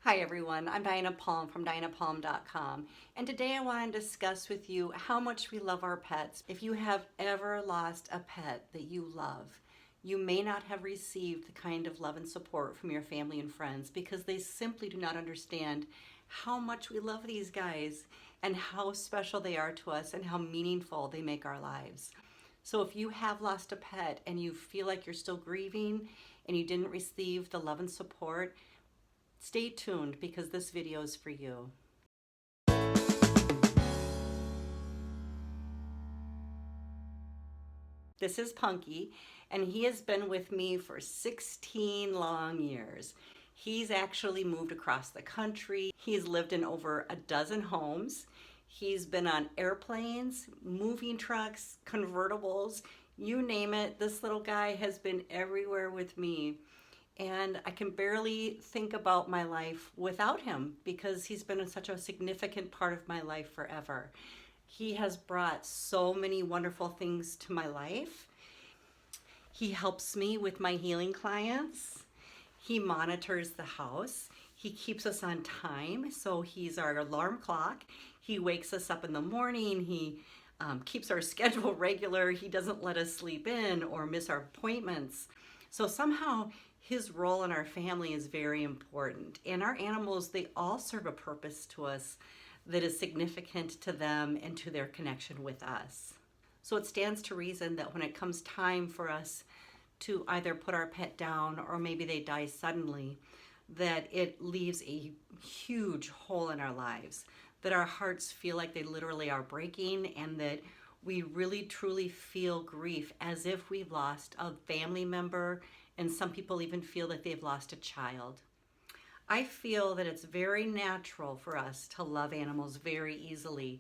Hi everyone, I'm Diana Palm from DianaPalm.com, and today I want to discuss with you how much we love our pets. If you have ever lost a pet that you love, you may not have received the kind of love and support from your family and friends because they simply do not understand how much we love these guys and how special they are to us and how meaningful they make our lives. So if you have lost a pet and you feel like you're still grieving and you didn't receive the love and support, stay tuned because this video is for you. This is Punky, and he has been with me for 16 long years. He's actually moved across the country. He's lived in over a dozen homes. He's been on airplanes, moving trucks, convertibles, you name it. This little guy has been everywhere with me. And I can barely think about my life without him because he's been such a significant part of my life forever. He has brought so many wonderful things to my life. He helps me with my healing clients. He monitors the house. He keeps us on time, so he's our alarm clock. He wakes us up in the morning. He keeps our schedule regular. He doesn't let us sleep in or miss our appointments. So somehow his role in our family is very important. And our animals, they all serve a purpose to us that is significant to them and to their connection with us. So it stands to reason that when it comes time for us to either put our pet down or maybe they die suddenly, that it leaves a huge hole in our lives, that our hearts feel like they literally are breaking, and that we really truly feel grief as if we've lost a family member, and some people even feel that they've lost a child. I feel that it's very natural for us to love animals very easily,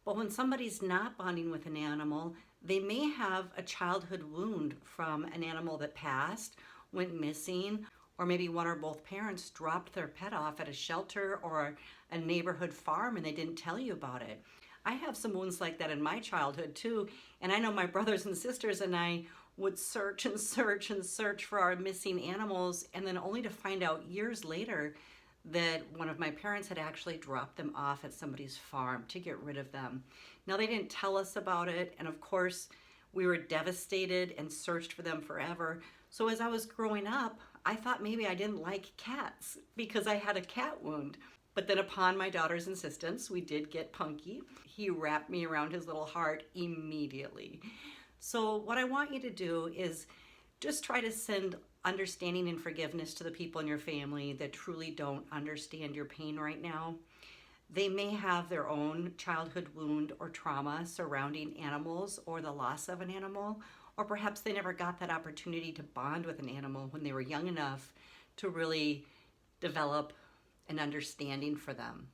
but when somebody's not bonding with an animal, they may have a childhood wound from an animal that passed, went missing, or maybe one or both parents dropped their pet off at a shelter or a neighborhood farm and they didn't tell you about it. I have some wounds like that in my childhood too, and I know my brothers and sisters and I would search and search and search for our missing animals, and then only to find out years later that one of my parents had actually dropped them off at somebody's farm to get rid of them. Now, they didn't tell us about it, and of course we were devastated and searched for them forever. So as I was growing up, I thought maybe I didn't like cats because I had a cat wound. But then upon my daughter's insistence, we did get Punky. He wrapped me around his little heart immediately. So what I want you to do is just try to send understanding and forgiveness to the people in your family that truly don't understand your pain right now. They may have their own childhood wound or trauma surrounding animals or the loss of an animal, or perhaps they never got that opportunity to bond with an animal when they were young enough to really develop an understanding for them.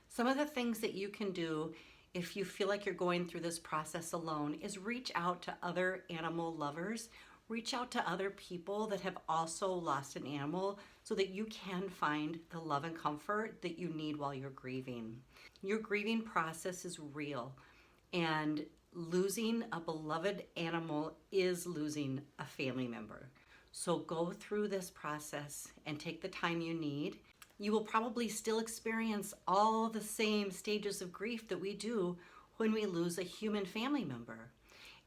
Some of the things that you can do if you feel like you're going through this process alone is reach out to other animal lovers. Reach out to other people that have also lost an animal so that you can find the love and comfort that you need while you're grieving. Your grieving process is real, and losing a beloved animal is losing a family member. So go through this process and take the time you need. You will probably still experience all the same stages of grief that we do when we lose a human family member.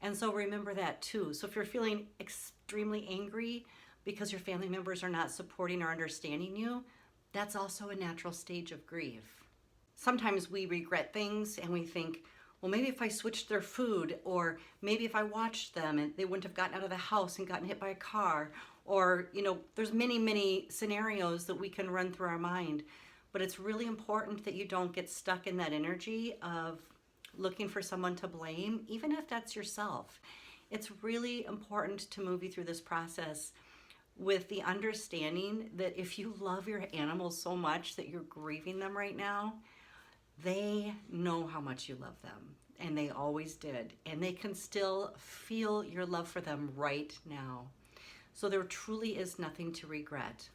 And so remember that too. So if you're feeling extremely angry because your family members are not supporting or understanding you, that's also a natural stage of grief. Sometimes we regret things and we think, well, maybe if I switched their food, or maybe if I watched them and they wouldn't have gotten out of the house and gotten hit by a car, or, there's many scenarios that we can run through our mind. But it's really important that you don't get stuck in that energy of looking for someone to blame, even if that's yourself. It's really important to move you through this process with the understanding that if you love your animals so much that you're grieving them right now, they know how much you love them, and they always did, and they can still feel your love for them right now. So there truly is nothing to regret.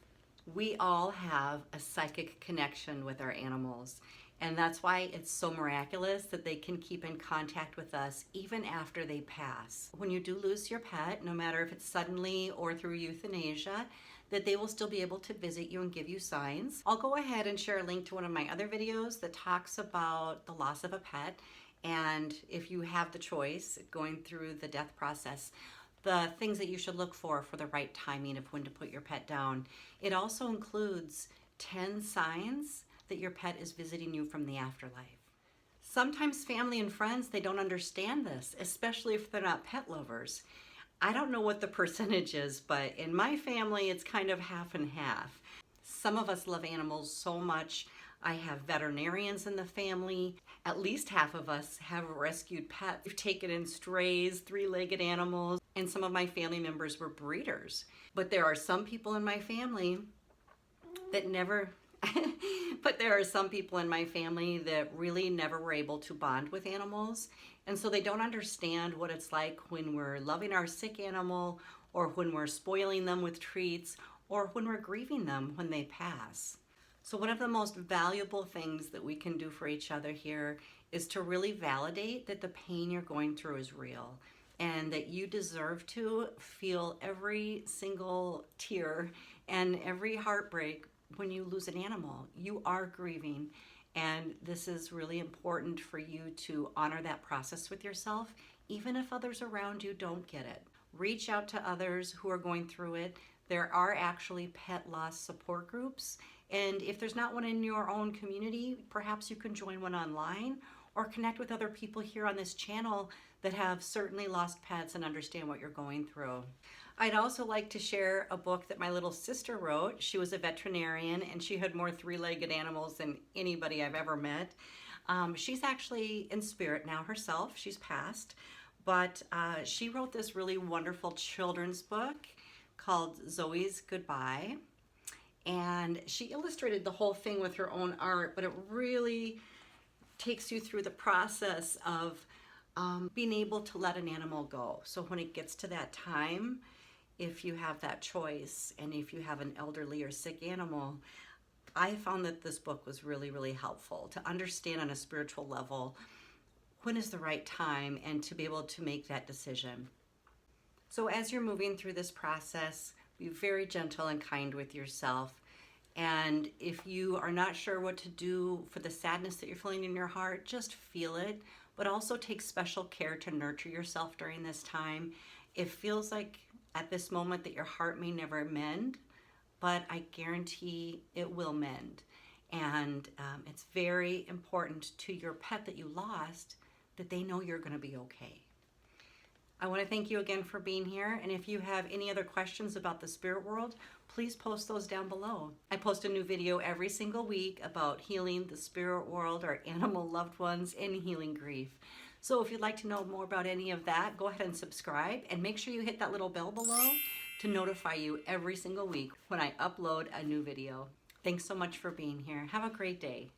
We all have a psychic connection with our animals, and that's why it's so miraculous that they can keep in contact with us even after they pass. When you do lose your pet, no matter if it's suddenly or through euthanasia, that they will still be able to visit you and give you signs. I'll go ahead and share a link to one of my other videos that talks about the loss of a pet, and if you have the choice going through the death process, the things that you should look for the right timing of when to put your pet down. It also includes 10 signs that your pet is visiting you from the afterlife. Sometimes family and friends, they don't understand this, especially if they're not pet lovers. I don't know what the percentage is, but in my family, it's kind of half and half. Some of us love animals so much. I have veterinarians in the family. At least half of us have rescued pets. We've taken in strays, three-legged animals, and some of my family members were breeders. But there are some people in my family that never... But there are some people in my family that really never were able to bond with animals, and so they don't understand what it's like when we're loving our sick animal, or when we're spoiling them with treats, or when we're grieving them when they pass. So one of the most valuable things that we can do for each other here is to really validate that the pain you're going through is real, and that you deserve to feel every single tear and every heartbreak when you lose an animal. You are grieving, and this is really important for you to honor that process with yourself, even if others around you don't get it. Reach out to others who are going through it. There are actually pet loss support groups, and if there's not one in your own community, perhaps you can join one online or connect with other people here on this channel that have certainly lost pets and understand what you're going through. I'd also like to share a book that my little sister wrote. She was a veterinarian, and she had more three-legged animals than anybody I've ever met. She's actually in spirit now herself. She's passed. But she wrote this really wonderful children's book called ZOE'S GOOD-BYE. And she illustrated the whole thing with her own art, but it really takes you through the process of being able to let an animal go. So when it gets to that time, if you have that choice, and if you have an elderly or sick animal, I found that this book was really, really helpful to understand on a spiritual level when is the right time and to be able to make that decision. So as you're moving through this process, be very gentle and kind with yourself. And if you are not sure what to do for the sadness that you're feeling in your heart, just feel it, but also take special care to nurture yourself during this time. It feels like at this moment that your heart may never mend, but I guarantee it will mend. And it's very important to your pet that you lost that they know you're going to be okay. I want to thank you again for being here, and if you have any other questions about the spirit world, please post those down below. I post a new video every single week about healing the spirit world, our animal loved ones, and healing grief. So if you'd like to know more about any of that, go ahead and subscribe, and make sure you hit that little bell below to notify you every single week when I upload a new video. Thanks so much for being here. Have a great day.